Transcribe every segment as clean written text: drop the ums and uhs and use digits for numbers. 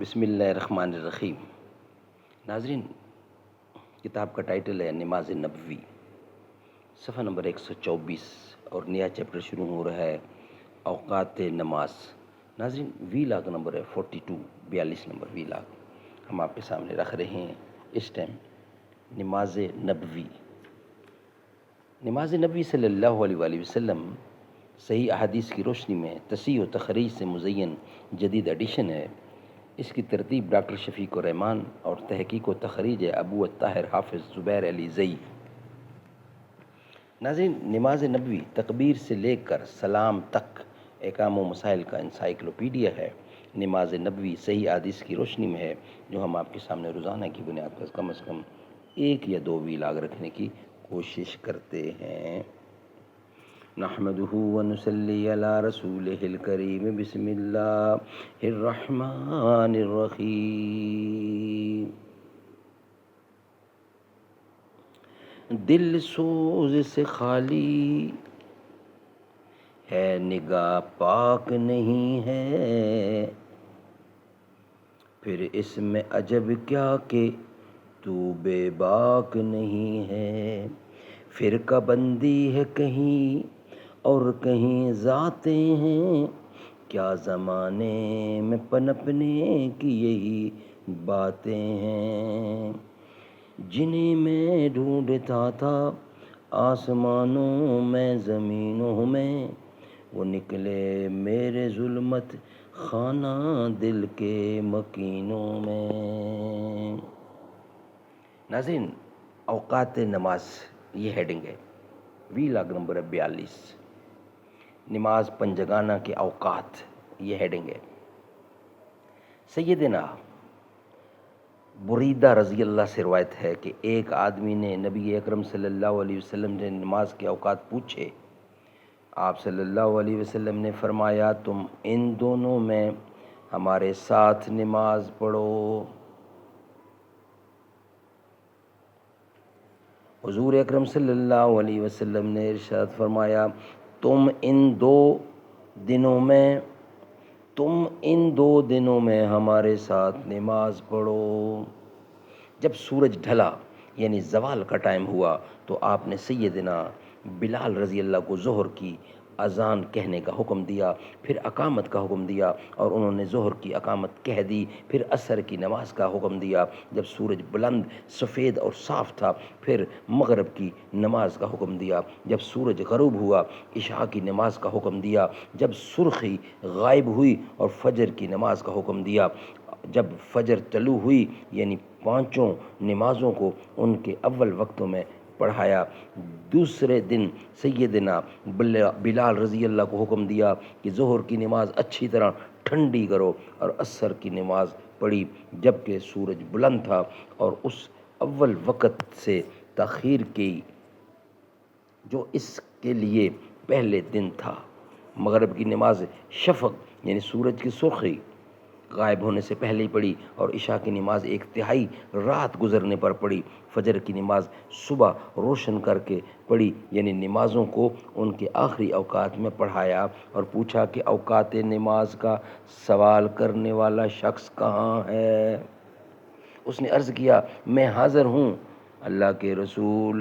بسم اللہ الرحمن الرحیم۔ ناظرین، کتاب کا ٹائٹل ہے نماز نبوی، صفحہ نمبر 124 اور نیا چیپٹر شروع ہو رہا ہے اوقات نماز۔ ناظرین، وی لاگ نمبر ہے 42، 42 نمبر وی لاگ ہم آپ کے سامنے رکھ رہے ہیں اس ٹائم۔ نماز نبوی، نماز نبوی صلی اللہ علیہ وآلہ وسلم صحیح احادیث کی روشنی میں تصحیح و تخریج سے مزین جدید ایڈیشن ہے۔ اس کی ترتیب ڈاکٹر شفیق الرحمان اور تحقیق و تخریج ابو الطاہر حافظ زبیر علی زئی۔ ناظرین، نماز نبوی تکبیر سے لے کر سلام تک احکام و مسائل کا انسائکلوپیڈیا ہے۔ نماز نبوی صحیح احادیث کی روشنی میں ہے، جو ہم آپ کے سامنے روزانہ کی بنیاد پر کم از کم ایک یا دو ویلاگ رکھنے کی کوشش کرتے ہیں۔ نحمده ونصلی علی رسولہ الکریم، بسم اللہ الرحمن الرحیم۔ دل سوز سے خالی ہے، نگاہ پاک نہیں ہے، پھر اس میں عجب کیا کہ تو بے باک نہیں ہے۔ فرقہ بندی ہے کہیں اور کہیں ذاتیں ہیں، کیا زمانے میں پنپنے کی یہی باتیں ہیں۔ جنہیں میں ڈھونڈتا تھا آسمانوں میں زمینوں میں، وہ نکلے میرے ظلمت خانہ دل کے مکینوں میں۔ ناظرین، اوقات نماز یہ ہیڈنگ ہے، وی لاگ نمبر 42۔ نماز پنجگانہ کے اوقات یہ ہیڈنگ ہے۔ سیدنا بریدہ رضی اللہ سے روایت ہے کہ ایک آدمی نے نبی اکرم صلی اللہ علیہ وسلم سے نماز کے اوقات پوچھے۔ آپ صلی اللہ علیہ وسلم نے فرمایا، تم ان دونوں میں ہمارے ساتھ نماز پڑھو۔ حضور اکرم صلی اللہ علیہ وسلم نے ارشاد فرمایا، تم ان دو دنوں میں ہمارے ساتھ نماز پڑھو۔ جب سورج ڈھلا یعنی زوال کا ٹائم ہوا تو آپ نے سیدنا بلال رضی اللہ کو ظہر کی اذان کہنے کا حکم دیا، پھر اقامت کا حکم دیا، اور انہوں نے ظہر کی اقامت کہہ دی، پھر عصر کی نماز کا حکم دیا۔ جب سورج بلند، سفید اور صاف تھا، پھر مغرب کی نماز کا حکم دیا۔ جب سورج غروب ہوا، عشاء کی نماز کا حکم دیا۔ جب سرخی غائب ہوئی اور فجر کی نماز کا حکم دیا۔ جب فجر طلوع ہوئی یعنی پانچوں نمازوں کو ان کے اول وقتوں میں پڑھایا۔ دوسرے دن سیدنا بلال رضی اللہ کو حکم دیا کہ ظہر کی نماز اچھی طرح ٹھنڈی کرو، اور عصر کی نماز پڑھی جبکہ سورج بلند تھا، اور اس اول وقت سے تاخیر کی جو اس کے لیے پہلے دن تھا۔ مغرب کی نماز شفق یعنی سورج کی سرخی غائب ہونے سے پہلے ہی پڑھی، اور عشاء کی نماز ایک تہائی رات گزرنے پر پڑھی۔ فجر کی نماز صبح روشن کر کے پڑھی، یعنی نمازوں کو ان کے آخری اوقات میں پڑھایا، اور پوچھا کہ اوقات نماز کا سوال کرنے والا شخص کہاں ہے؟ اس نے عرض کیا، میں حاضر ہوں اللہ کے رسول۔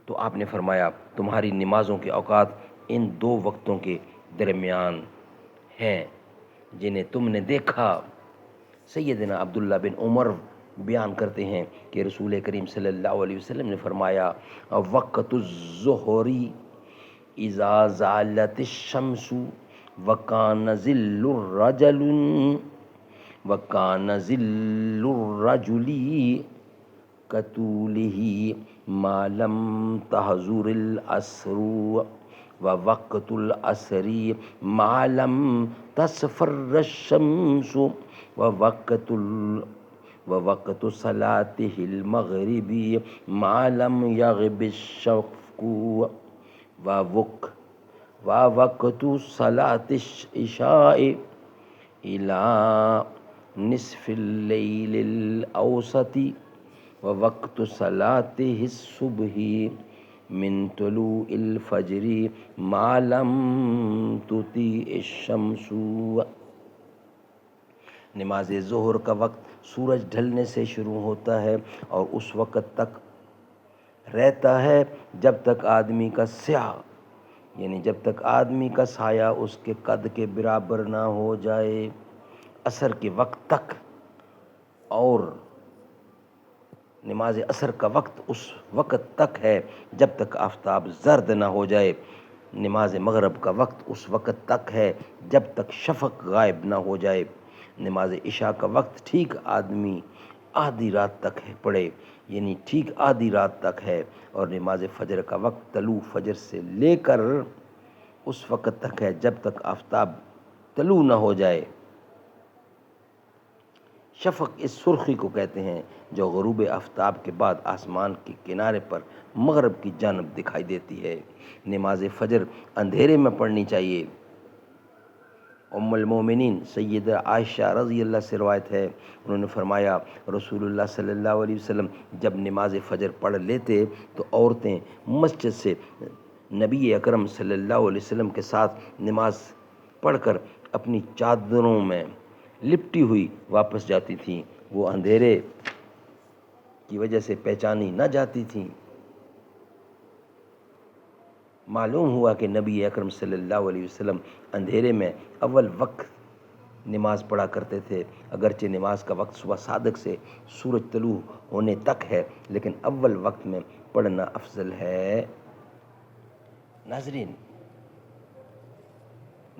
تو آپ نے فرمایا، تمہاری نمازوں کے اوقات ان دو وقتوں کے درمیان ہیں جنہیں تم نے دیکھا۔ سیدنا عبداللہ بن عمر بیان کرتے ہیں کہ رسول کریم صلی اللہ علیہ وسلم نے فرمایا، وقت الظہری اذا زالت الشمس وکان ظل الرجل کطولہ ما لم تحضر العصر، ووقت العصر ما لم تصفر الشمس، ووقت صلاة المغرب ما لم يغب الشفق، ووقت صلاة العشاء إلى نصف الليل الأوسط، ووقت صلاة الصبح من طلوع الفجر ما لم تطلع الشمس۔ نماز ظہر کا وقت سورج ڈھلنے سے شروع ہوتا ہے اور اس وقت تک رہتا ہے جب تک آدمی کا سایہ، یعنی جب تک آدمی کا سایہ اس کے قد کے برابر نہ ہو جائے، عصر کے وقت تک۔ اور نماز عصر کا وقت اس وقت تک ہے جب تک آفتاب زرد نہ ہو جائے۔ نماز مغرب کا وقت اس وقت تک ہے جب تک شفق غائب نہ ہو جائے۔ نماز عشاء کا وقت ٹھیک آدمی آدھی رات تک ہے پڑے، یعنی ٹھیک آدھی رات تک ہے۔ اور نماز فجر کا وقت طلوع فجر سے لے کر اس وقت تک ہے جب تک آفتاب طلوع نہ ہو جائے۔ شفق اس سرخی کو کہتے ہیں جو غروب آفتاب کے بعد آسمان کے کنارے پر مغرب کی جانب دکھائی دیتی ہے۔ نماز فجر اندھیرے میں پڑھنی چاہیے۔ ام المومنین سیدہ عائشہ رضی اللہ سے روایت ہے، انہوں نے فرمایا رسول اللہ صلی اللہ علیہ وسلم جب نماز فجر پڑھ لیتے تو عورتیں مسجد سے نبی اکرم صلی اللہ علیہ وسلم کے ساتھ نماز پڑھ کر اپنی چادروں میں لپٹی ہوئی واپس جاتی تھیں، وہ اندھیرے کی وجہ سے پہچانی نہ جاتی تھیں۔ معلوم ہوا کہ نبی اکرم صلی اللہ علیہ وسلم اندھیرے میں اول وقت نماز پڑھا کرتے تھے، اگرچہ نماز کا وقت صبح صادق سے سورج طلوع ہونے تک ہے، لیکن اول وقت میں پڑھنا افضل ہے۔ ناظرین،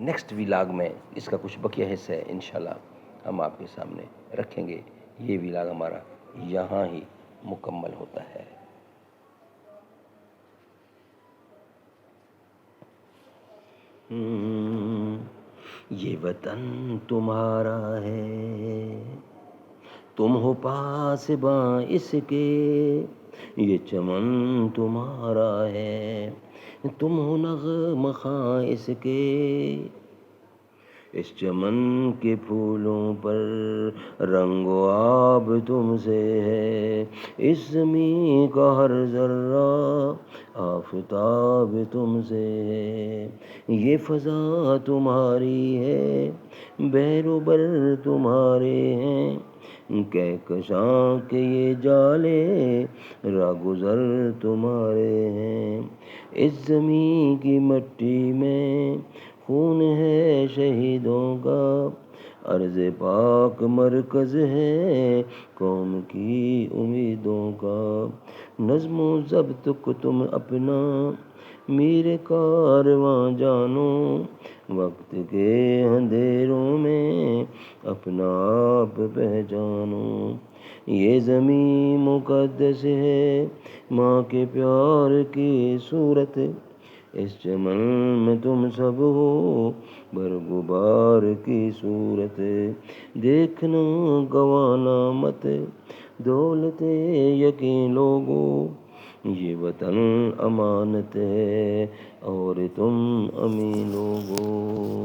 نیکسٹ ویلاگ میں اس کا کچھ بقیہ حصہ ہے انشاءاللہ ہم آپ کے سامنے رکھیں گے۔ یہ ویلاگ ہمارا یہاں ہی مکمل ہوتا ہے۔ یہ وطن تمہارا ہے، تم ہو پاسباں اس کے، یہ چمن تمہارا ہے، تم ہو نغمہ خواں اس کے، اس چمن کے پھولوں پر رنگ و آب تم سے ہے، اس زمین کا ہر ذرہ آفتاب تم سے ہے، یہ فضا تمہاری ہے، بحر و بر تمہارے ہیں، کہکشاں کے یہ جالے راہگزر تمہارے ہیں، اس زمین کی مٹی میں خون ہے شہیدوں کا، ارض پاک مرکز ہے قوم کی امیدوں کا، نظم و ضبط کو تم اپنا میر کارواں جانو، وقت کے اندھیروں میں اپنا آپ پہچانو، یہ زمین مقدس ہے ماں کے پیار کی صورت، اس چمن میں تم سب ہو برگبار کی صورت، دیکھنا گوانا مت دولت یقین لوگو، یہ وطن امانت ہے اور تم امین لوگو۔